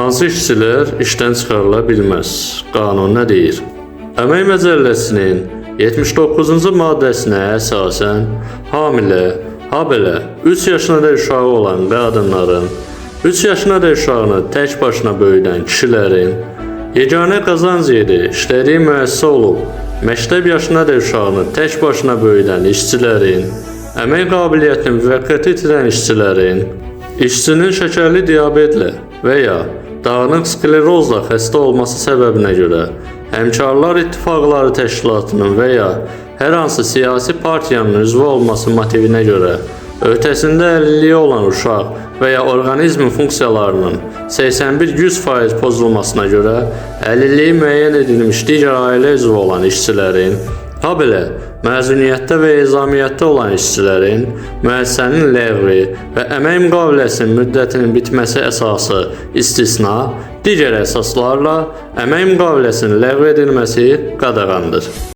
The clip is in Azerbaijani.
Hansı işçilər işdən çıxarıla bilməz? Qanun nə deyir? Əmək Məcəlləsinin 79-cu maddəsinə əsasən hamilə, habelə 3 yaşınadək uşağı olan qadınların, 3 yaşınadək uşağını tək başına böyüdən kişilərin, yeganə qazanc yeri işlədiyi müəssisə olub, məktəb yaşınadək uşağını tək başına böyüdən işçilərin, əmək qabiliyyətini müvəqqəti itirən işçilərin, işçinin şəkərli diabetlə və ya dağınıq sklerozla xəstə olması səbəbinə görə Həmkarlar İttifaqları Təşkilatının və ya hər hansı siyasi partiyanın üzvü olması motivinə görə öhdəsində əlilliyi olan uşaq və ya orqanizmin funksiyalarının 81-100% pozulmasına görə əlilliyi müəyyən edilmiş digər ailə üzvü olan işçilərin, habelə məzuniyyətdə və ezamiyyətdə olan işçilərin, müəssisənin ləğvi və əmək müqaviləsinin müddətinin bitməsi əsası istisna, digər əsaslarla əmək müqaviləsinin ləğv edilməsi qadağandır.